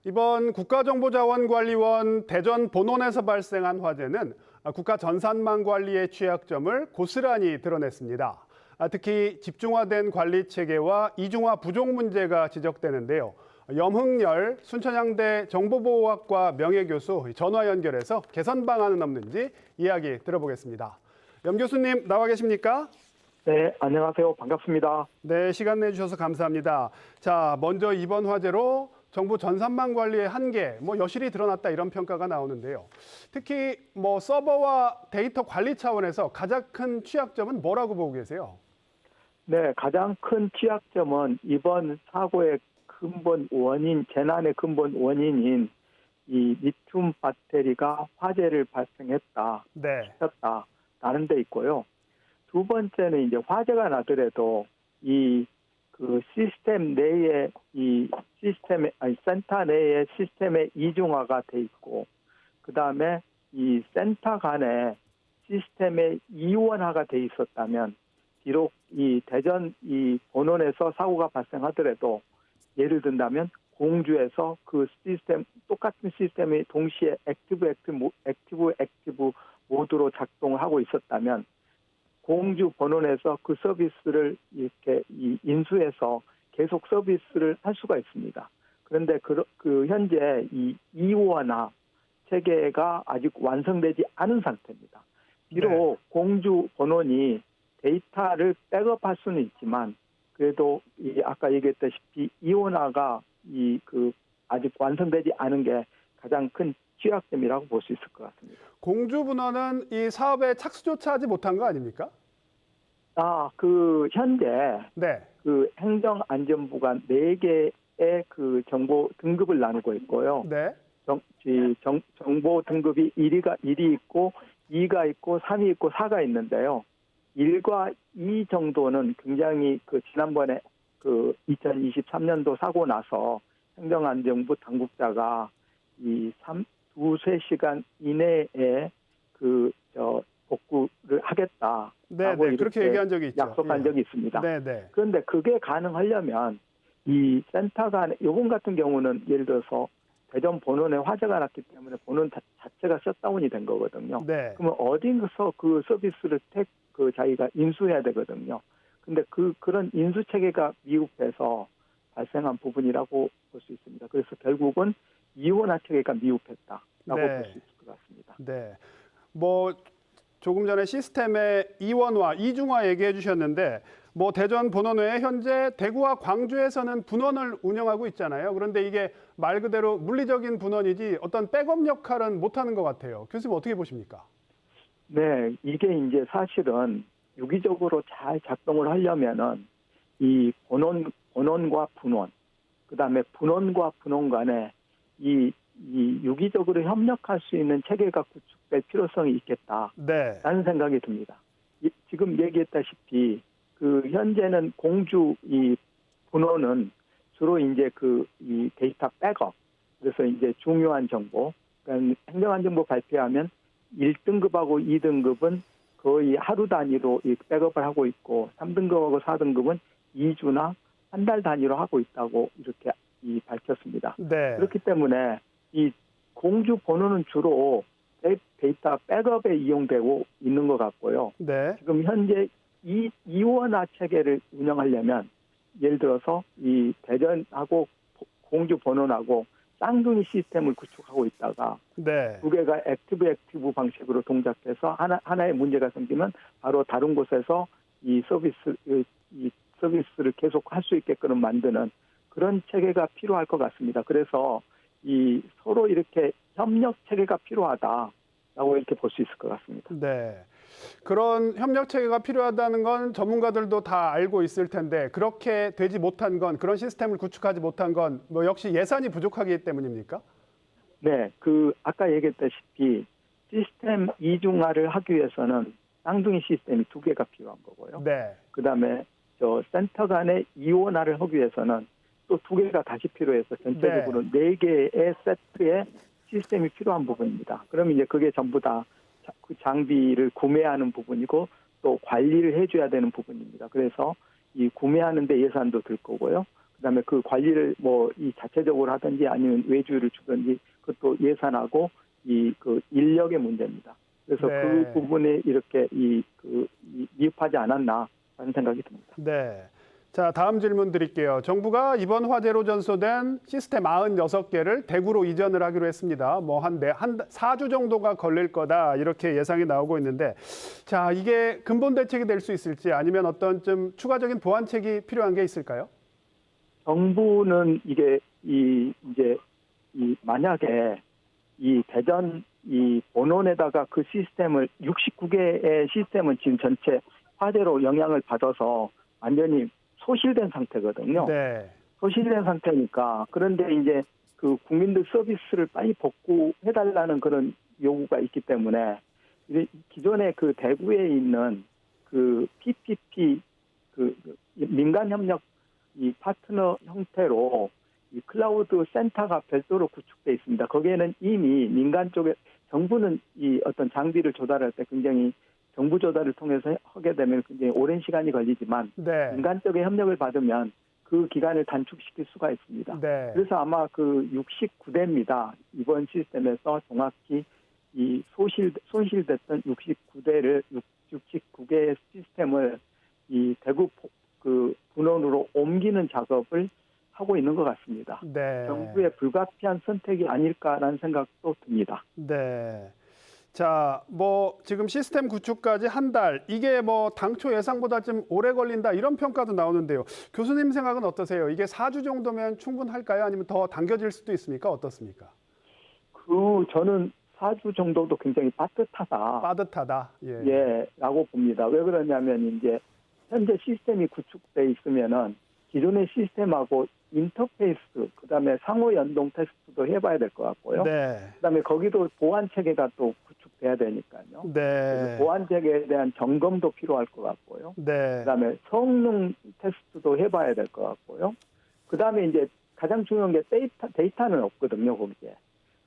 이번 국가정보자원관리원 대전 본원에서 발생한 화재는 국가 전산망 관리의 취약점을 고스란히 드러냈습니다. 특히 집중화된 관리 체계와 이중화 부족 문제가 지적되는데요. 염흥열 순천향대 정보보호학과 명예교수 전화 연결해서 개선 방안은 없는지 이야기 들어보겠습니다. 염 교수님 나와 계십니까? 네, 안녕하세요. 반갑습니다. 네, 시간 내주셔서 감사합니다. 자, 먼저 이번 화재로 정부 전산망 관리의 한계, 여실히 드러났다 이런 평가가 나오는데요. 특히 서버와 데이터 관리 차원에서 가장 큰 취약점은 뭐라고 보고 계세요? 네, 가장 큰 취약점은 이번 사고의 근본 원인, 재난의 근본 원인인 이 리튬 배터리가 화재를 발생했다, 시켰다라는 데 있고요. 두 번째는 이제 화재가 나더라도 그 시스템 내에 센터 내에 시스템의 이중화가 돼 있고, 그 다음에 이 센터 간에 시스템의 이원화가 돼 있었다면, 비록 이 대전 이 본원에서 사고가 발생하더라도 예를 든다면 공주에서 그 시스템 똑같은 시스템이 동시에 액티브 모드로 작동을 하고 있었다면 공주 본원에서 그 서비스를 이렇게 인수해서 계속 서비스를 할 수가 있습니다. 그런데 그 현재 이 이원화 체계가 아직 완성되지 않은 상태입니다. 비록 공주 본원이 데이터를 백업할 수는 있지만 그래도 아까 얘기했다시피 이원화가 아직 완성되지 않은 게 가장 큰 취약점이라고 볼 수 있을 것 같습니다. 공주 본원은 이 사업에 착수조차 하지 못한 거 아닙니까? 현재 그 행정안전부가 4개의 그 정보 등급을 나누고 있고요. 정보 등급이 1이 있고 2가 있고 3이 있고 4가 있는데요. 1과 2 정도는 굉장히 지난번에 2023년도 사고 나서 행정안전부 당국자가 두세 시간 이내에 복구를 하겠다라고 이렇게 그렇게 얘기한 적이 있죠. 약속한 적이 있습니다. 그런데 그게 가능하려면 이 센터 간에 요번 같은 경우는 예를 들어서 대전 본원에 화재가 났기 때문에 본원 자체가 셧다운이 된 거거든요. 그러면 어딘가서 그 서비스를 자기가 인수해야 되거든요. 근데 그런 인수 체계가 미흡해서 발생한 부분이라고 볼 수 있습니다. 그래서 결국은 이원화 체계가 미흡했다라고 볼 수 있을 것 같습니다. 조금 전에 시스템의 이원화, 이중화 얘기해 주셨는데 대전 본원 외에 현재 대구와 광주에서는 분원을 운영하고 있잖아요. 그런데 이게 말 그대로 물리적인 분원이지 어떤 백업 역할은 못하는 것 같아요. 교수님 어떻게 보십니까? 네, 이게 이제 사실은 유기적으로 잘 작동을 하려면은 이 본원과 분원, 그다음에 분원과 분원 간에 이 유기적으로 협력할 수 있는 체계가 구축될 필요성이 있겠다라는 생각이 듭니다. 지금 얘기했다시피 현재는 공주 이 분원은 주로 이제 이 데이터 백업, 그래서 이제 중요한 정보, 그러니까 행정안전부 발표하면 1등급하고 2등급은 거의 하루 단위로 백업을 하고 있고 3등급하고 4등급은 2주나 한 달 단위로 하고 있다고 이렇게 밝혔습니다. 그렇기 때문에 이 공주 번호는 주로 데이터 백업에 이용되고 있는 것 같고요. 지금 현재 이 이원화 체계를 운영하려면 예를 들어서 이 대전하고 공주 번호하고 쌍둥이 시스템을 구축하고 있다가 두 개가 액티브 방식으로 동작해서 하나의 문제가 생기면 바로 다른 곳에서 이 서비스를 계속 할 수 있게끔 만드는 그런 체계가 필요할 것 같습니다. 그래서 서로 이렇게 협력 체계가 필요하다라고 이렇게 볼 수 있을 것 같습니다. 그런 협력 체계가 필요하다는 건 전문가들도 다 알고 있을 텐데 그렇게 되지 못한 건, 그런 시스템을 구축하지 못한 건 역시 예산이 부족하기 때문입니까? 네, 아까 얘기했다시피 시스템 이중화를 하기 위해서는 쌍둥이 시스템이 2개가 필요한 거고요. 그다음에 센터 간의 이원화를 하기 위해서는 또 2개가 다시 필요해서 전체적으로 4개의 세트의 시스템이 필요한 부분입니다. 그러면 이제 그게 전부 다 그 장비를 구매하는 부분이고 또 관리를 해줘야 되는 부분입니다. 그래서 이 구매하는 데 예산도 들 거고요. 그다음에 그 관리를 뭐 이 자체적으로 하든지 아니면 외주를 주든지 그것도 예산하고 그 인력의 문제입니다. 그래서 네. 그 부분에 이렇게 미흡하지 않았나라는 생각이 듭니다. 네. 자, 다음 질문 드릴게요. 정부가 이번 화재로 전소된 시스템 96개를 대구로 이전을 하기로 했습니다. 뭐 한 4주 정도가 걸릴 거다 이렇게 예상이 나오고 있는데, 자, 이게 근본 대책이 될 수 있을지 아니면 어떤 좀 추가적인 보완책이 필요한 게 있을까요? 정부는 이게 이제 만약에 이 대전 본원에다가 그 시스템을 69개의 시스템은 지금 전체 화재로 영향을 받아서 완전히 소실된 상태거든요. 네. 소실된 상태니까 그런데 이제 그 국민들 서비스를 빨리 복구해달라는 그런 요구가 있기 때문에 기존에 그 대구에 있는 그 PPP 그 민간 협력 파트너 형태로 이 클라우드 센터가 별도로 구축돼 있습니다. 거기에는 이미 민간 쪽에 정부는 이 어떤 장비를 조달할 때 굉장히 정부 조달을 통해서 하게 되면 굉장히 오랜 시간이 걸리지만 네. 민간 쪽의 협력을 받으면 그 기간을 단축시킬 수가 있습니다. 네. 그래서 아마 그 69대입니다. 이번 시스템에서 정확히 이 손실됐던 69개의 시스템을 이 대구 그 분원으로 옮기는 작업을 하고 있는 것 같습니다. 네. 정부의 불가피한 선택이 아닐까라는 생각도 듭니다. 네. 자, 뭐 지금 시스템 구축까지 한 달, 이게 뭐 당초 예상보다 좀 오래 걸린다 이런 평가도 나오는데요. 교수님 생각은 어떠세요? 이게 4주 정도면 충분할까요? 아니면 더 당겨질 수도 있습니까? 어떻습니까? 저는 4주 정도도 굉장히 빠듯하다. 예, 라고 봅니다. 왜 그러냐면 이제 현재 시스템이 구축돼 있으면은 기존의 시스템하고 인터페이스, 그다음에 상호 연동 테스트도 해봐야 될 것 같고요. 네. 그다음에 거기도 보안 체계가 또 구축돼야 되니까요. 네. 보안 체계에 대한 점검도 필요할 것 같고요. 네. 그다음에 성능 테스트도 해봐야 될 것 같고요. 그다음에 이제 가장 중요한 게 데이터는 없거든요, 거기에.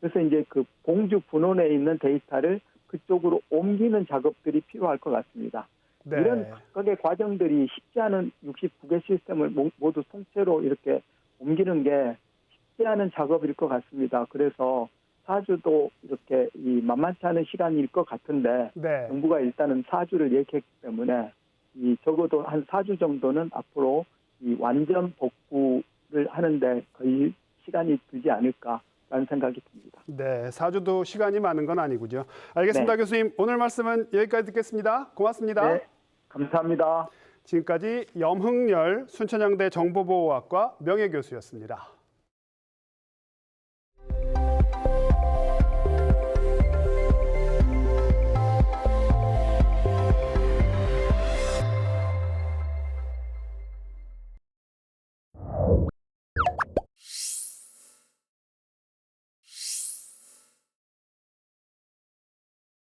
그래서 이제 그 공주 분원에 있는 데이터를 그쪽으로 옮기는 작업들이 필요할 것 같습니다. 네. 이런 각각의 과정들이 쉽지 않은 69개 시스템을 모두 통째로 이렇게 옮기는 게 쉽지 않은 작업일 것 같습니다. 그래서 4주도 이렇게 만만치 않은 시간일 것 같은데 네. 정부가 일단은 4주를 얘기했기 때문에 적어도 한 4주 정도는 앞으로 완전 복구를 하는데 거의 시간이 들지 않을까라는 생각이 듭니다. 네, 4주도 시간이 많은 건 아니군요. 알겠습니다, 네. 교수님. 오늘 말씀은 여기까지 듣겠습니다. 고맙습니다. 네, 감사합니다. 지금까지 염흥열 순천향대 정보보호학과 명예교수였습니다.